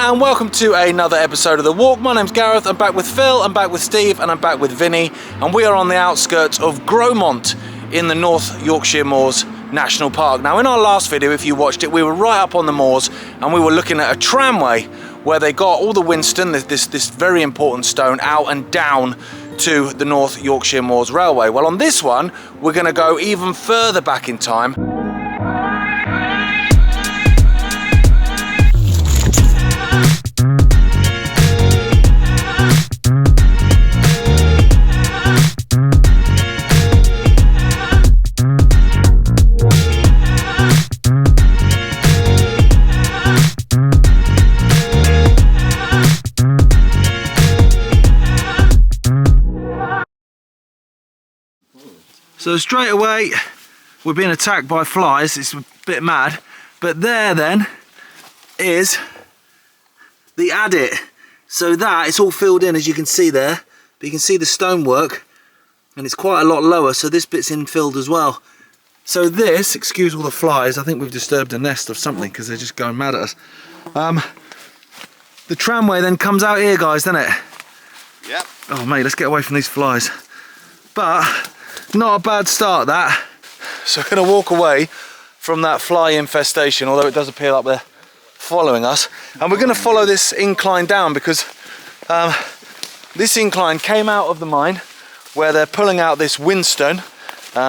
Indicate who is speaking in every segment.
Speaker 1: and welcome to another episode of The Walk. My name's Gareth, I'm back with Phil, I'm back with Steve, and I'm back with Vinny, and we are on the outskirts of Grosmont in the North Yorkshire Moors National Park. Now, in our last video, if you watched it, we were right up on the moors and we were looking at a tramway where they got all the Whinstone, this very important stone, out and down to the North Yorkshire Moors Railway. Well, on this one, we're going to go even further back in time. So straight away, we're being attacked by flies. It's a bit mad. But there then is the adit. So that, it's all filled in as you can see there. But you can see the stonework and it's quite a lot lower. So this bit's infilled as well. So this, excuse all the flies, I think we've disturbed a nest of something because they're just going mad at us. The tramway then comes out here, guys, doesn't it?
Speaker 2: Yep.
Speaker 1: Oh mate, let's get away from these flies. But not a bad start, that. So we're going to walk away from that fly infestation, although it does appear like they're following us. And we're going to follow this incline down because this incline came out of the mine where they're pulling out this Whinstone,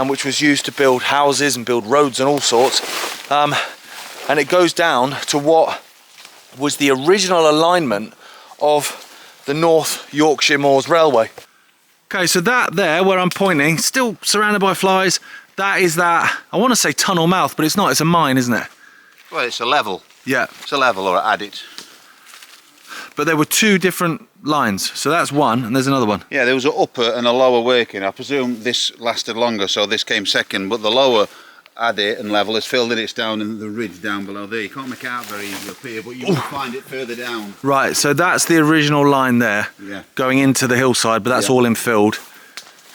Speaker 1: which was used to build houses and build roads and all sorts. And it goes down to what was the original alignment of the North Yorkshire Moors Railway. Okay, so that there, where I'm pointing, still surrounded by flies, that is that, I want to say tunnel mouth, but it's not, it's a mine, isn't it?
Speaker 2: Well, it's a level.
Speaker 1: Yeah.
Speaker 2: It's a level or an adit.
Speaker 1: But there were two different lines, so that's one, and there's another one.
Speaker 2: Yeah, there was an upper and a lower working. I presume this lasted longer, so this came second, but the lower adit and level is filled in, it's down in the ridge down below there. You can't make it out very easily up here, but you will find it further down.
Speaker 1: Right, so that's the original line there,
Speaker 2: yeah,
Speaker 1: going into the hillside, but that's all infilled.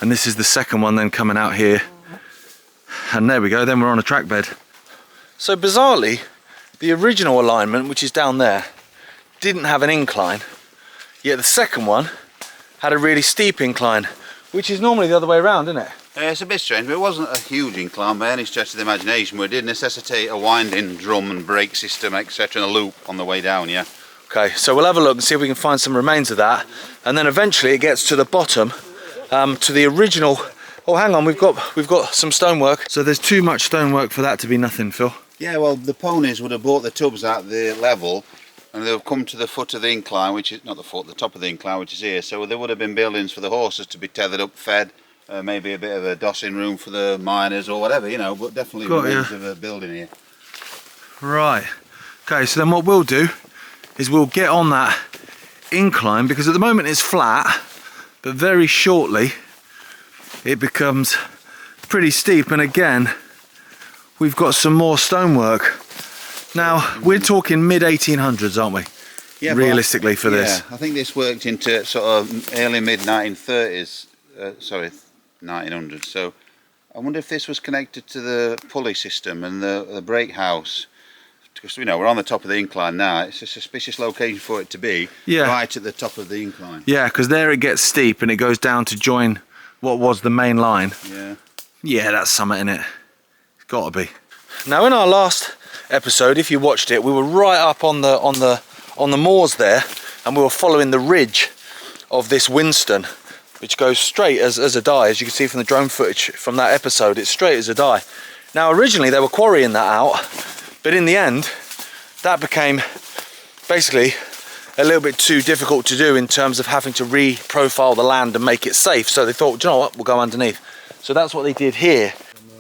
Speaker 1: And this is the second one then coming out here. And there we go, then we're on a track bed. So bizarrely, the original alignment, which is down there, didn't have an incline, yet the second one had a really steep incline, which is normally the other way around, isn't it?
Speaker 2: It's a bit strange, but it wasn't a huge incline by any stretch of the imagination, but it did necessitate a winding drum and brake system, etc., and a loop on the way down, yeah.
Speaker 1: Okay, so we'll have a look and see if we can find some remains of that, and then eventually it gets to the bottom, to the original. Oh, hang on, we've got some stonework. So there's too much stonework for that to be nothing, Phil.
Speaker 2: Yeah, well, the ponies would have brought the tubs at the level, and they'll come to the foot of the incline, which is not the foot, the top of the incline, which is here. So there would have been buildings for the horses to be tethered up, fed. Maybe a bit of a dossing room for the miners or whatever, you know, but definitely remains of a building here.
Speaker 1: Right. Okay, so then what we'll do is we'll get on that incline, because at the moment it's flat, but very shortly it becomes pretty steep, and again we've got some more stonework. Now we're talking mid-1800s, aren't we? Yeah, realistically for this.
Speaker 2: I think this worked into sort of early mid-1930s, sorry, 1900s. So I wonder if this was connected to the pulley system and the brake house, because you know we're on the top of the incline now. It's a suspicious location for it to be, right at the top of the incline. Yeah,
Speaker 1: because there it gets steep and it goes down to join what was the main line. Yeah, that's something in it. It's got to be. Now, in our last episode, if you watched it, we were right up on the moors there, and we were following the ridge of this Whinstone, which goes straight as a die. As you can see from the drone footage from that episode, it's straight as a die. Now, originally they were quarrying that out, but in the end that became basically a little bit too difficult to do in terms of having to re-profile the land and make it safe. So they thought, do you know what, we'll go underneath. So that's what they did here.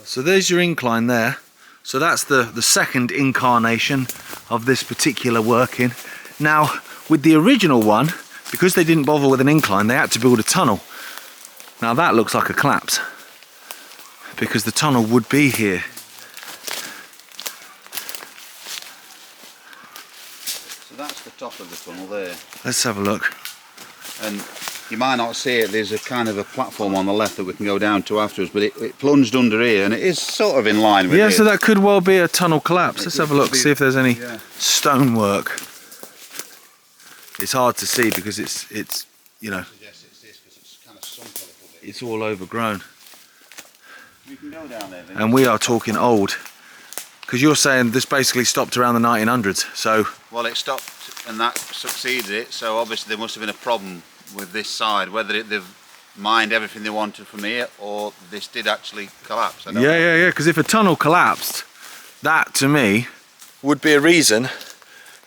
Speaker 1: So there's your incline there. So that's the second incarnation of this particular working. Now, with the original one, because they didn't bother with an incline, they had to build a tunnel. Now that looks like a collapse, because the tunnel would be here.
Speaker 2: So that's the top of the tunnel there.
Speaker 1: Let's have a look.
Speaker 2: And you might not see it, there's a kind of a platform on the left that we can go down to afterwards, but it plunged under here and it is sort of in line with it.
Speaker 1: Yeah, so that could well be a tunnel collapse. Let's have a look, see if there's any stonework. it's hard to see because it's you know,
Speaker 2: It's this because it's kind of sunk a little bit.
Speaker 1: it's all overgrown.
Speaker 2: You can go down there, Vinny.
Speaker 1: And we are talking old. Because you're saying this basically stopped around the 1900s, so...
Speaker 2: Well, it stopped and that succeeded it, so obviously there must have been a problem with this side, whether they've mined everything they wanted from here or this did actually collapse. I don't know.
Speaker 1: Yeah, because if a tunnel collapsed, that to me would be a reason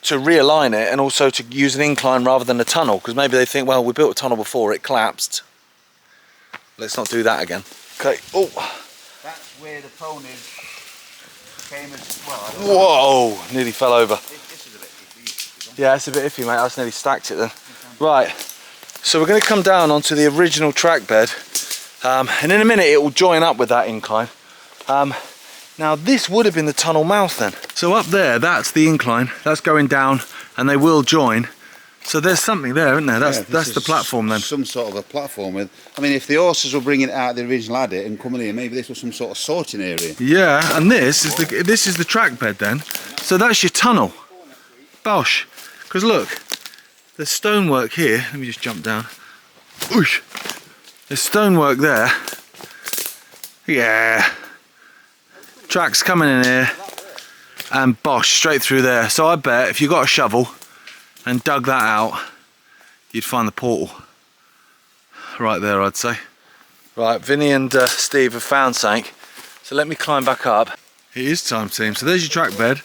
Speaker 1: to realign it and also to use an incline rather than a tunnel, because maybe they think, well, we built a tunnel before, it collapsed. Let's not do that again. Okay, oh.
Speaker 2: That's where the ponies came as well. I don't know.
Speaker 1: Whoa, nearly fell over.
Speaker 2: This is a bit iffy.
Speaker 1: Yeah, it's a bit iffy, mate. I just nearly stacked it then. Right, so we're going to come down onto the original track bed, and in a minute it will join up with that incline. Now this would have been the tunnel mouth then. So up there, that's the incline. That's going down, and they will join. So there's something there, isn't there? That's the platform then.
Speaker 2: Some sort of a platform with. I mean, if the horses were bringing it out the original adit and coming here, maybe this was some sort of sorting area.
Speaker 1: Yeah, and this is the track bed then. So that's your tunnel. Bosh. Because look, there's stonework here. Let me just jump down. Oosh. There's stonework there. Yeah. Tracks coming in here, and bosh, straight through there. So I bet if you got a shovel and dug that out, you'd find the portal. Right there, I'd say. Right, Vinny and Steve have found something. So let me climb back up. It is time, team. So there's your track bed.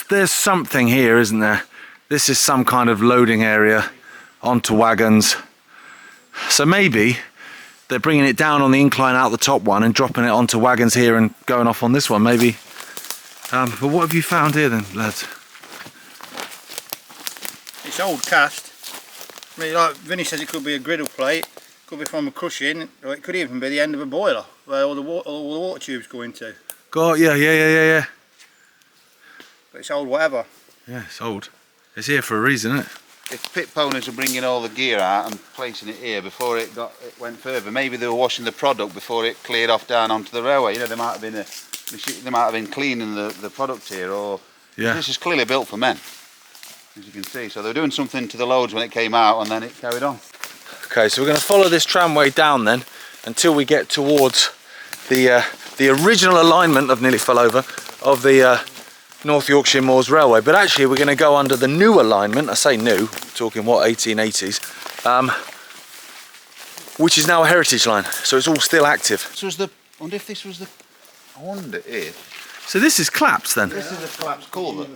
Speaker 1: There's something here, isn't there? This is some kind of loading area onto wagons. So maybe they're bringing it down on the incline out the top one and dropping it onto wagons here and going off on this one, maybe. But what have you found here then, lads?
Speaker 3: It's old cast. I mean, like Vinny says, it could be a griddle plate, could be from a crushing, or it could even be the end of a boiler where all the water tubes go into.
Speaker 1: God, yeah.
Speaker 3: But it's old whatever.
Speaker 1: Yeah, it's old. It's here for a reason, isn't it?
Speaker 2: If pit ponies were bringing all the gear out and placing it here before it went further, maybe they were washing the product before it cleared off down onto the railway. You know, they might have been cleaning the product here, or
Speaker 1: Yeah.
Speaker 2: this is clearly built for men, as you can see. So they were doing something to the loads when it came out, and then it carried on.
Speaker 1: Okay, so we're going to follow this tramway down then until we get towards the original alignment of nearly fell over of the North Yorkshire Moors Railway. But actually we're going to go under the new alignment. I say new, talking what, 1880s, which is now a heritage line, so it's all still active.
Speaker 2: So I wonder if this was the. I wonder if
Speaker 1: So this is collapsed then.
Speaker 2: this is a collapsed culvert.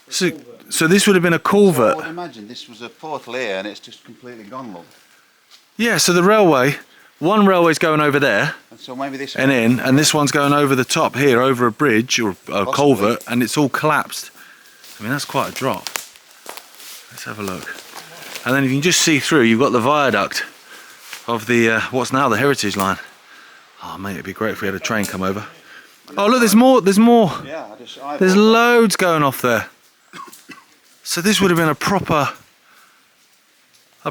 Speaker 1: So this would have been a
Speaker 2: I
Speaker 1: culvert.
Speaker 2: would imagine this was a portal here, and it's just completely gone. Look,
Speaker 1: Yeah, so the railway, one railway's going over there
Speaker 2: and so maybe this.
Speaker 1: and in, and this one's going over the top here, over a bridge or a culvert, and it's all collapsed. I mean, that's quite a drop. Let's have a look. And then you can just see through, you've got the viaduct of the, what's now the heritage line. Oh mate, it'd be great if we had a train come over. Oh look, there's more.
Speaker 2: Yeah,
Speaker 1: There's loads going off there. So this would have been a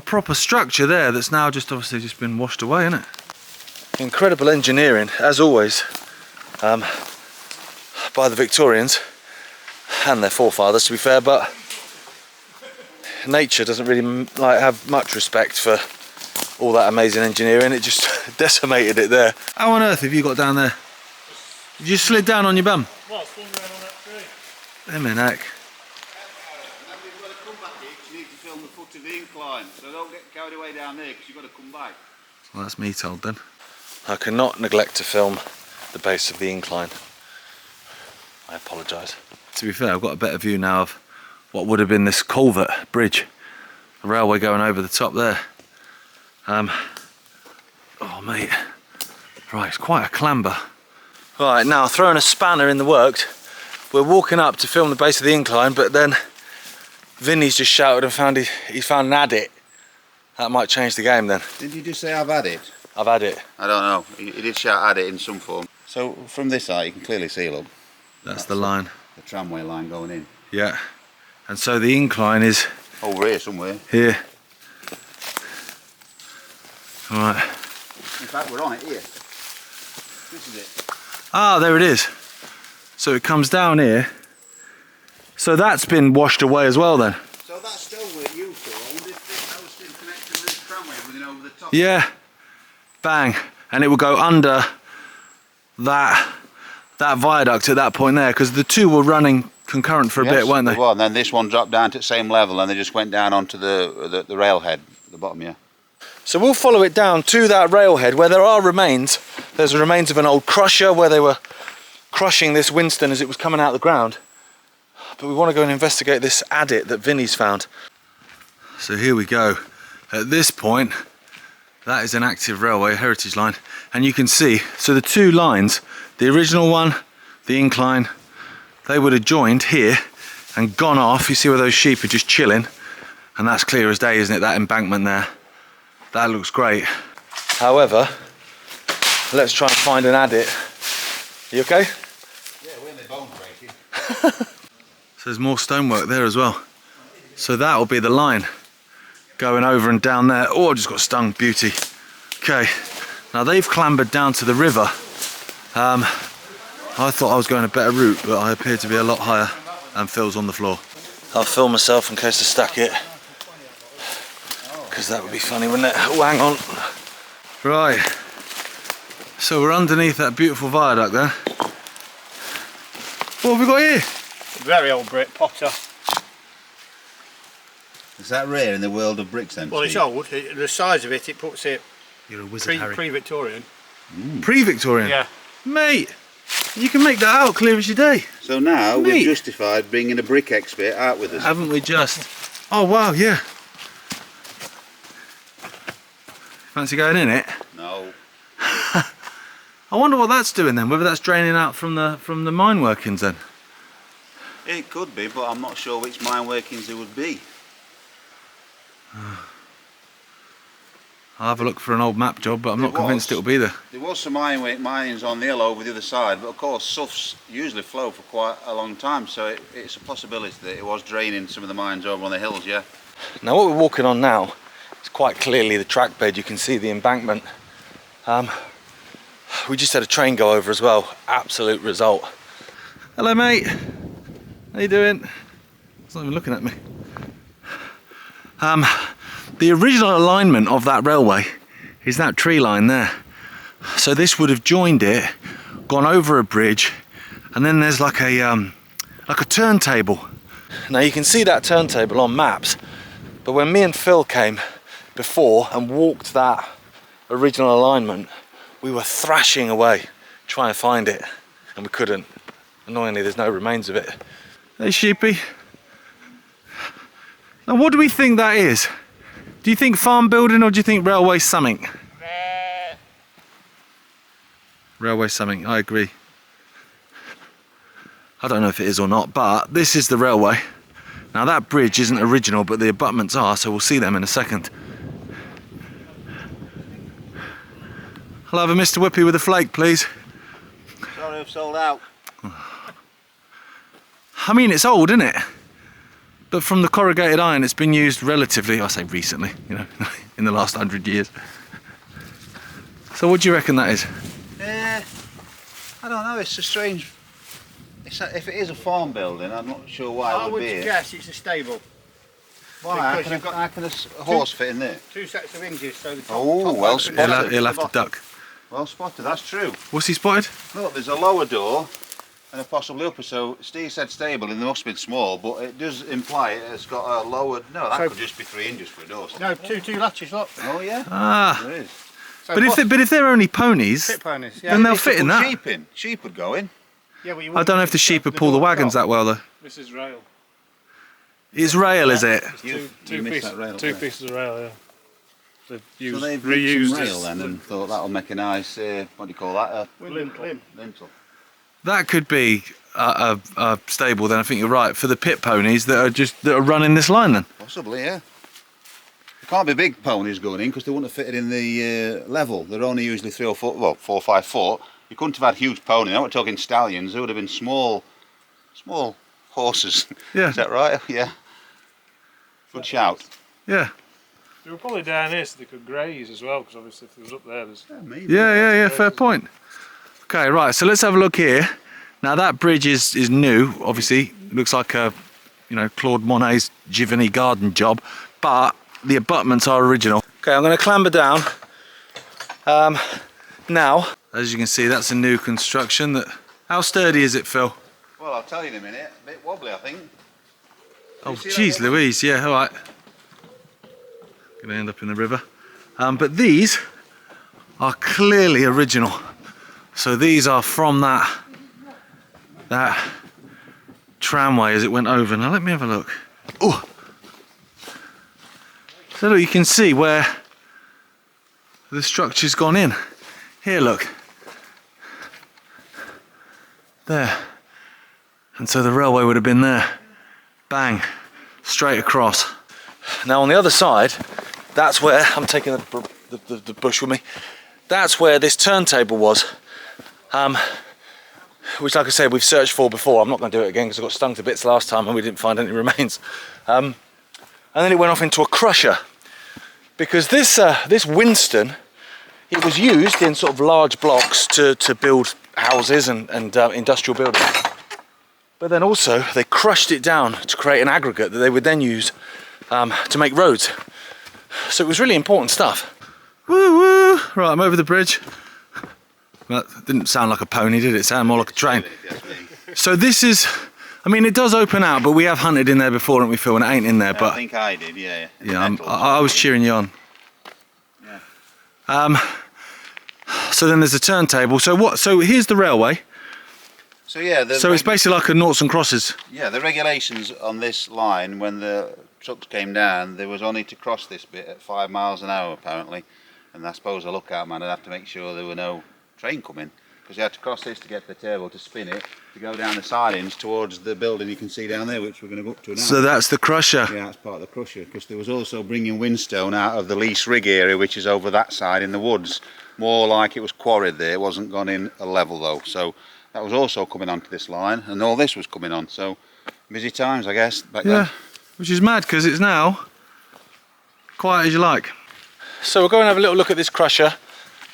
Speaker 1: proper structure there that's now just obviously just been washed away, isn't it? Incredible engineering, as always, by the Victorians and their forefathers, to be fair, but nature doesn't really have much respect for all that amazing engineering. It just decimated it there. How on earth have you got down there? You just slid down on your bum?
Speaker 3: Well, swung around on that tree.
Speaker 1: Them in heck.
Speaker 2: Remember, you've got to come back here because you need to film the foot of the incline. So don't get carried away down there because you've got to come back.
Speaker 1: Well, that's me told then. I cannot neglect to film the base of the incline. I apologise. To be fair, I've got a better view now of what would have been this culvert bridge. The railway going over the top there. Oh mate. Right, it's quite a clamber. Right, now throwing a spanner in the works. We're walking up to film the base of the incline, but then Vinny's just shouted and he's found an adit. That might change the game then.
Speaker 2: Did you just say I've had it?
Speaker 1: I've had it.
Speaker 2: I don't know. He did shout at it in some form. So from this side you can clearly see, look.
Speaker 1: That's the line.
Speaker 2: The tramway line going in.
Speaker 1: Yeah. And so the incline is
Speaker 2: Over here somewhere.
Speaker 1: here. Right.
Speaker 2: In fact, we're on it here. This is it.
Speaker 1: Ah, there it is. So it comes down here. So that's been washed away as well then.
Speaker 2: So
Speaker 1: Yeah, bang, and it will go under that viaduct at that point there, because the two were running concurrent for a bit, weren't they?
Speaker 2: Well, and then this one dropped down to the same level, and they just went down onto the railhead at the bottom. Yeah.
Speaker 1: So we'll follow it down to that railhead where there are remains. There's the remains of an old crusher where they were crushing this Whinstone as it was coming out of the ground. But we want to go and investigate this adit that Vinny's found. So here we go. At this point, that is an active railway, a heritage line. And you can see, so the two lines, the original one, the incline, they would have joined here and gone off. You see where those sheep are just chilling. And that's clear as day, isn't it? That embankment there. That looks great. However, let's try and find an adit. You okay?
Speaker 2: Yeah, when they're bone breaking.
Speaker 1: So there's more stonework there as well. So that'll be the line going over and down there. Oh, I just got stung, beauty. Okay, now they've clambered down to the river. I thought I was going a better route, but I appear to be a lot higher, and Phil's on the floor. I'll film myself in case I stack it, because that would be funny, wouldn't it? Oh, hang on. Right, so we're underneath that beautiful viaduct there. What have we got here?
Speaker 3: Very old brick, Potter.
Speaker 2: Is that rare in the world of bricks then?
Speaker 3: Well, it's old. The size of it, it puts it
Speaker 1: You're a wizard, Harry.
Speaker 3: pre-Victorian.
Speaker 1: Pre-Victorian?
Speaker 3: Yeah.
Speaker 1: Mate, you can make that out clear as your day.
Speaker 2: So now
Speaker 1: Mate.
Speaker 2: we've justified bringing a brick expert out with us.
Speaker 1: Haven't we just? Oh wow, yeah. Fancy going in it?
Speaker 2: No.
Speaker 1: I wonder what that's doing then, whether that's draining out from the mine workings then.
Speaker 2: It could be, but I'm not sure which mine workings it would be.
Speaker 1: I'll have a look for an old map job, but I'm not convinced it'll be there.
Speaker 2: There was some mines on the hill over the other side, but of course soughs usually flow for quite a long time, so it's a possibility that it was draining some of the mines over on the hills, yeah.
Speaker 1: Now what we're walking on now is quite clearly the track bed. You can see the embankment. We just had a train go over as well. Absolute result. Hello mate. How you doing? It's not even looking at me. The original alignment of that railway is that tree line there. So this would have joined it, gone over a bridge, and then there's like a turntable. Now you can see that turntable on maps, but when me and Phil came before and walked that original alignment, we were thrashing away trying to find it, and we couldn't. Annoyingly, there's no remains of it. Hey sheepy. Now what do we think that is? Do you think farm building or do you think railway something? Railway something, I agree. I don't know if it is or not, but this is the railway. Now that bridge isn't original, but the abutments are, so we'll see them in a second. I'll have a Mr. Whippy with a flake, please.
Speaker 2: Sorry, I've sold out.
Speaker 1: I mean, it's old, isn't it? But from the corrugated iron, it's been used relatively, I say recently, you know, in the last 100 years. So what do you reckon that is?
Speaker 2: I don't know, it's a strange... if it is a farm building, I'm not sure why it would be.
Speaker 3: I would guess it's a stable.
Speaker 2: Why? How can a horse fit in there?
Speaker 3: Two sets of hinges, so the top...
Speaker 2: Oh, well spotted.
Speaker 1: He'll have to duck.
Speaker 2: Well spotted, that's true.
Speaker 1: What's he spotted?
Speaker 2: Look, there's a lower door and a possibly upper, so Steve said stable and they must have been small, but it does imply it's got a lower... No, that could just be 3 inches for a door.
Speaker 3: No, two latches, look.
Speaker 2: Oh yeah?
Speaker 1: Ah.
Speaker 2: There is.
Speaker 3: So
Speaker 1: but if they're only ponies,
Speaker 3: pit ponies, yeah.
Speaker 1: then they'll fit in that.
Speaker 2: Sheep in. Sheep would go in.
Speaker 3: Yeah, but you
Speaker 1: I don't know if the sheep would pull the wagons that well though.
Speaker 4: This is rail.
Speaker 1: It's rail, is it?
Speaker 4: Two pieces of rail, yeah. They've used,
Speaker 2: So they've
Speaker 4: reused
Speaker 2: used some
Speaker 4: this.
Speaker 2: rail then and thought that'll make a nice, what do you call that?
Speaker 3: lintel.
Speaker 1: That could be a stable then, I think you're right, for the pit ponies that are running this line then.
Speaker 2: Possibly, yeah. There can't be big ponies going in because they wouldn't have fitted in the level. They're only usually 3 or 4, well, 4 or 5 foot. You couldn't have had huge ponies. Now we're talking stallions. They would have been small horses.
Speaker 1: Yeah.
Speaker 2: Is that right? Yeah. Good shout.
Speaker 1: Yeah.
Speaker 4: They were probably down here so they could graze as well, because obviously if it was up there, there's...
Speaker 2: Maybe.
Speaker 1: Yeah, fair point. Okay, right, so let's have a look here. Now that bridge is new, obviously. It looks like a, Claude Monet's Giverny garden job, but the abutments are original. Okay, I'm going to clamber down. Now, as you can see, that's a new construction. How sturdy is it, Phil?
Speaker 2: Well, I'll tell you in a minute. A bit wobbly, I think.
Speaker 1: Oh, geez, Louise. Yeah, all right. Gonna end up in the river. But these are clearly original. So these are from that tramway as it went over. Now let me have a look. Oh. So look, you can see where the structure's gone in. Here, look. There. And so the railway would have been there. Bang. Straight across. Now on the other side, that's where, I'm taking the bush with me, that's where this turntable was. Which, like I said, we've searched for before. I'm not going to do it again because I got stung to bits last time and we didn't find any remains. And then it went off into a crusher. Because this Whinstone, it was used in sort of large blocks to build houses and industrial buildings. But then also they crushed it down to create an aggregate that they would then use to make roads. So it was really important stuff. Woo woo! Right, I'm over the bridge. That didn't sound like a pony, did it? It sounded more like a train. So this is, I mean, it does open out, but we have hunted in there before, haven't we, Phil? And it ain't in there, but
Speaker 2: I think I did, yeah.
Speaker 1: Yeah, I was cheering you on.
Speaker 2: Yeah.
Speaker 1: So then there's a turntable. So what? So here's the railway.
Speaker 2: So yeah.
Speaker 1: So it's basically like a noughts and crosses.
Speaker 2: Yeah, the regulations on this line, when the trucks came down, there was only to cross this bit at 5 miles an hour apparently, and I suppose a lookout man would have to make sure there were no train coming, because you had to cross this to get the turbo to spin it to go down the sidings towards the building you can see down there, which we're going to go up to now.
Speaker 1: So that's the crusher.
Speaker 2: Yeah, that's part of the crusher, because there was also bringing Whinstone out of the lease rig area, which is over that side in the woods, more like it was quarried there. It wasn't gone in a level though, so that was also coming onto this line, and all this was coming on. So busy times, I guess, back then.
Speaker 1: Which is mad because it's now quiet as you like. So we'll go and have a little look at this crusher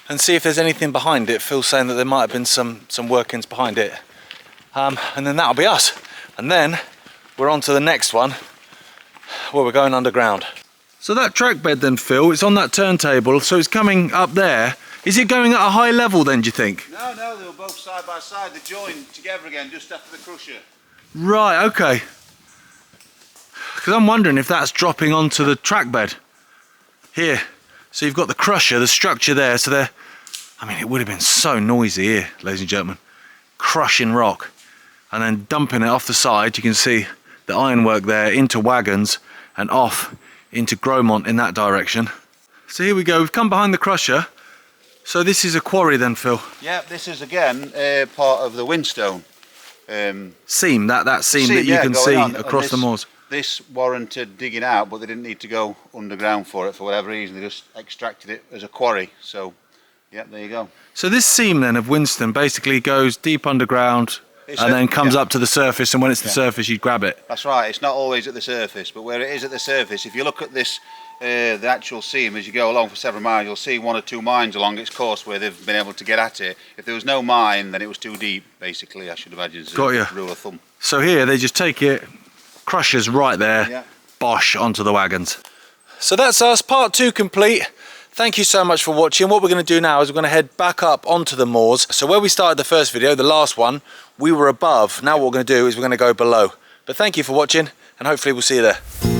Speaker 1: and see if there's anything behind it. Phil's saying that there might have been some workings behind it. And then that'll be us. And then we're on to the next one where we're going underground. So that track bed then, Phil, it's on that turntable, so it's coming up there. Is it going at a high level then, do you think?
Speaker 2: No, they were both side by side. They joined together again just after the crusher.
Speaker 1: Right, okay. Because I'm wondering if that's dropping onto the track bed. Here. So you've got the crusher, the structure there, so there. I mean, it would have been so noisy here, ladies and gentlemen. Crushing rock and then dumping it off the side. You can see the ironwork there into wagons and off into Grosmont in that direction. So here we go, we've come behind the crusher. So this is a quarry then, Phil?
Speaker 2: Yeah, this is again part of the Whinstone.
Speaker 1: Seam, that seam that you can see across the moors.
Speaker 2: This warranted digging out, but they didn't need to go underground for it for whatever reason. They just extracted it as a quarry. So, yeah, there you go.
Speaker 1: So this seam then of Whinstone basically goes deep underground and then comes up to the surface, and when it's the surface you grab it.
Speaker 2: That's right, it's not always at the surface, but where it is at the surface, if you look at this, the actual seam as you go along for several miles, you'll see 1 or 2 mines along its course where they've been able to get at it. If there was no mine, then it was too deep, basically, I should imagine, as a rule of thumb.
Speaker 1: So here they just take it, crushers right there, bosh, onto the wagons. So that's us, part 2 complete. Thank you so much for watching. What we're going to do now is we're going to head back up onto the moors. So where we started the first video, the last one, we were above. Now what we're going to do is we're going to go below. But thank you for watching, and hopefully we'll see you there.